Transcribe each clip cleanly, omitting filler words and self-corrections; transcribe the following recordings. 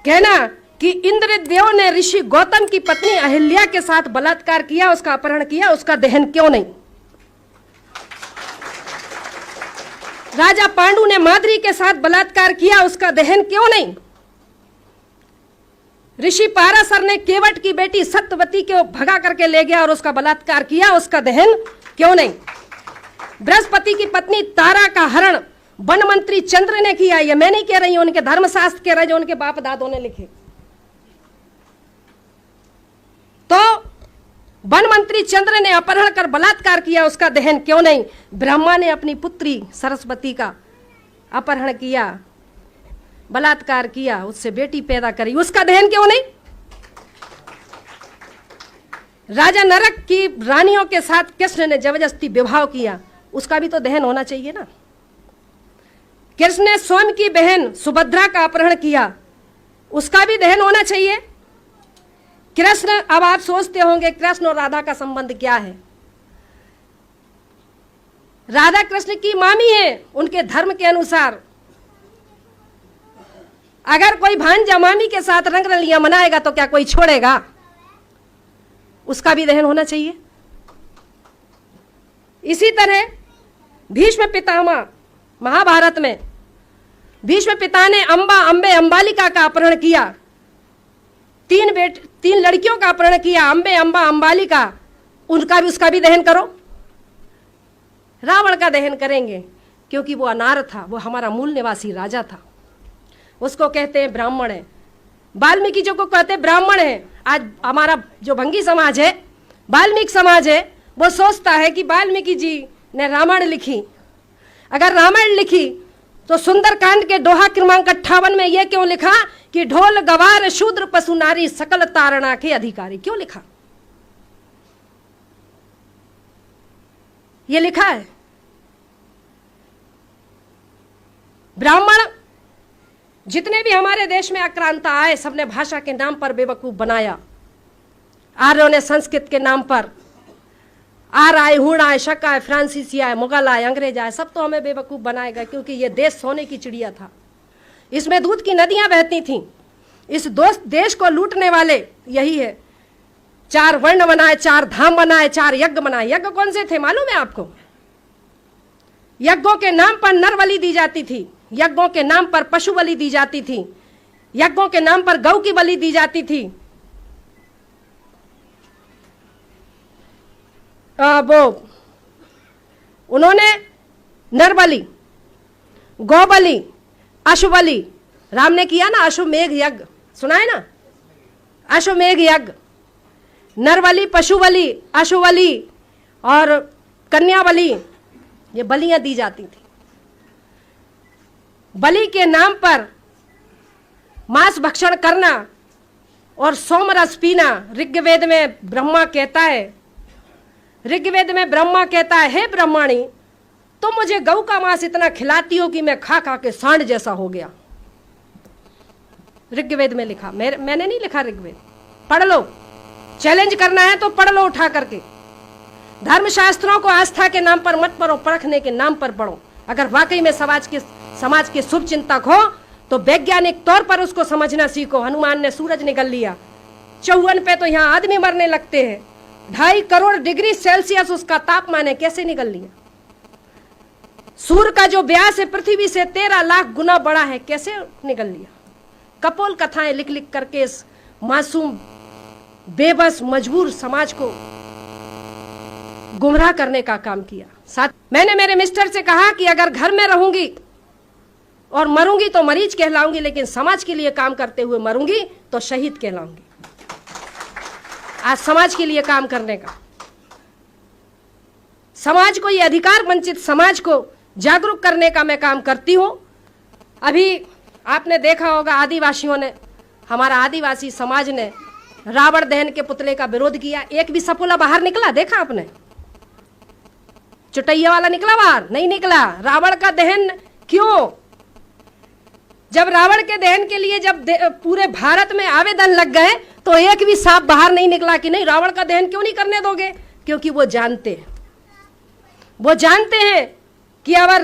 कहना कि इंद्रदेव ने ऋषि गौतम की पत्नी अहिल्या के साथ बलात्कार किया, उसका अपहरण किया, उसका दहन क्यों नहीं? राजा पांडु ने माद्री के साथ बलात्कार किया, उसका दहन क्यों नहीं? ऋषि पाराशर ने केवट की बेटी सत्यवती को भगा करके ले गया और उसका बलात्कार किया, उसका दहन क्यों नहीं? बृहस्पति की पत्नी तारा का हरण वन मंत्री चंद्र ने किया। ये मैं नहीं कह रही हूं, उनके धर्मशास्त्र कह रहे जो उनके बाप दादों ने लिखे। तो वन मंत्री चंद्र ने अपहरण कर बलात्कार किया, उसका दहन क्यों नहीं? ब्रह्मा ने अपनी पुत्री सरस्वती का अपहरण किया, बलात्कार किया, उससे बेटी पैदा करी, उसका दहन क्यों नहीं? राजा नरक की रानियों के साथ कृष्ण ने जबरदस्ती विवाह किया, उसका भी तो दहन होना चाहिए ना। कृष्ण ने स्वयं की बहन सुभद्रा का अपहरण किया, उसका भी दहन होना चाहिए। कृष्ण, अब आप सोचते होंगे कृष्ण और राधा का संबंध क्या है? राधा कृष्ण की मामी है, उनके धर्म के अनुसार अगर कोई भांजा मामी के साथ रंग रलियां मनाएगा तो क्या कोई छोड़ेगा? उसका भी दहन होना चाहिए। इसी तरह भीष्म पितामह, महाभारत में भीष्म पिता ने अंबे अंबालिका का अपहरण किया, तीन लड़कियों का अपहरण किया, अंबे, अंबा, अंबालिका, उसका भी दहन करो। रावण का दहन करेंगे क्योंकि वो अनार था, वो हमारा मूल निवासी राजा था, उसको कहते हैं ब्राह्मण है। वाल्मीकि जो को कहते हैं ब्राह्मण है। आज हमारा जो भंगी समाज है, वाल्मीकि समाज है, वो सोचता है कि वाल्मीकि जी ने रामायण लिखी। अगर रामायण लिखी तो सुंदरकांड के दोहा क्रमांक 58 में यह क्यों लिखा कि ढोल गवार शूद्र पशु नारी सकल तारणा के अधिकारी? क्यों लिखा? यह लिखा है। ब्राह्मण जितने भी हमारे देश में आक्रांता आए, सबने भाषा के नाम पर बेवकूफ बनाया। आर्यों ने संस्कृत के नाम पर, आर आए, हुण आए, शक आए, फ्रांसीसी आए, मुगल आए, अंग्रेज आए, सब तो हमें बेवकूफ बनाएगा, क्योंकि ये देश सोने की चिड़िया था, इसमें दूध की नदियां बहती थीं। इस देश को लूटने वाले यही है। 4 वर्ण बनाए, 4 धाम बनाए, 4 यज्ञ बनाए। यज्ञ कौन से थे मालूम है आपको? यज्ञों के नाम पर नर बलि दी जाती थी, यज्ञों के नाम पर पशु बलि दी जाती थी, यज्ञों के नाम पर गौ की बलि दी जाती थी। वो उन्होंने नर बलि, गौ बलि, अश्व बलि, राम ने किया ना अश्वमेघ यज्ञ, सुना है ना? अश्वमेघ यज्ञ, नर बलि, पशु बलि, अश्व बलि और कन्या बलि, ये बलियां दी जाती थी। बलि के नाम पर मांस भक्षण करना और सोमरस पीना, ऋग्वेद में ब्रह्मा कहता है, ऋग्वेद में ब्रह्मा कहता है, हे ब्रह्माणी, तुम तो मुझे गऊ का मांस इतना खिलाती हो कि मैं खा खा के सांड जैसा हो गया। ऋग्वेद में लिखा, मैंने नहीं लिखा ऋग्वेद, पढ़ लो। चैलेंज करना है तो पढ़ लो उठा करके। धर्मशास्त्रों को आस्था के नाम पर मत पढ़ो, परखने के नाम पर पढ़ो। अगर वाकई में समाज के शुभ चिंतक हो तो वैज्ञानिक तौर पर उसको समझना सीखो। हनुमान ने सूरज निगल लिया, 54 पे तो यहाँ आदमी मरने लगते हैं, 2.5 करोड़ डिग्री सेल्सियस उसका तापमान है, कैसे निगल लिया? सूर्य का जो व्यास है पृथ्वी से 13 लाख गुना बड़ा है, कैसे निगल लिया? कपोल कथाएं लिख लिख करके इस मासूम बेबस मजबूर समाज को गुमराह करने का काम किया। साथ मैंने मेरे मिस्टर से कहा कि अगर घर में रहूंगी और मरूंगी तो मरीज कहलाऊंगी, लेकिन समाज के लिए काम करते हुए मरूंगी तो शहीद कहलाऊंगी। आज समाज के लिए काम करने का, समाज को, ये अधिकार वंचित समाज को जागरूक करने का मैं काम करती हूं। अभी आपने देखा होगा आदिवासियों ने, हमारा आदिवासी समाज ने रावण दहन के पुतले का विरोध किया। एक भी सफोला बाहर निकला? देखा आपने? चुटैया वाला निकला बाहर? नहीं निकला। रावण का दहन क्यों? जब रावण के दहन के लिए जब पूरे भारत में आवेदन लग गए तो एक भी सांप बाहर नहीं निकला कि नहीं रावण का दहन क्यों नहीं करने दोगे? क्योंकि वो जानते हैं कि अगर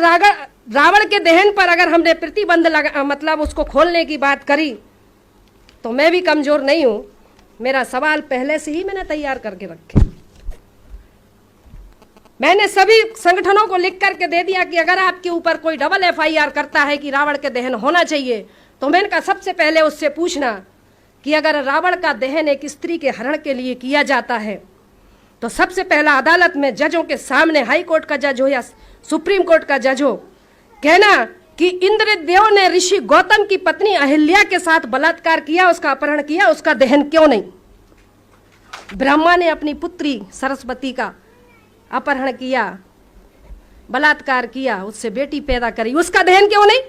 रावण के दहन पर अगर हमने प्रतिबंध लगा, मतलब उसको खोलने की बात करी तो मैं भी कमजोर नहीं हूं। मेरा सवाल पहले से ही मैंने तैयार करके रखे। मैंने सभी संगठनों को लिख करके दे दिया कि अगर आपके ऊपर कोई डबल FIR करता है कि रावण के दहन होना चाहिए, तो मैंने कहा सबसे पहले उससे पूछना कि अगर रावण का दहन एक स्त्री के हरण के लिए किया जाता है तो सबसे पहला अदालत में जजों के सामने, हाई कोर्ट का जज हो या सुप्रीम कोर्ट का जज हो, कहना कि इंद्रदेव ने ऋषि गौतम की पत्नी अहिल्या के साथ बलात्कार किया, उसका अपहरण किया, उसका दहन क्यों नहीं? ब्रह्मा ने अपनी पुत्री सरस्वती का अपहरण किया, बलात्कार किया, उससे बेटी पैदा करी, उसका दहन क्यों नहीं?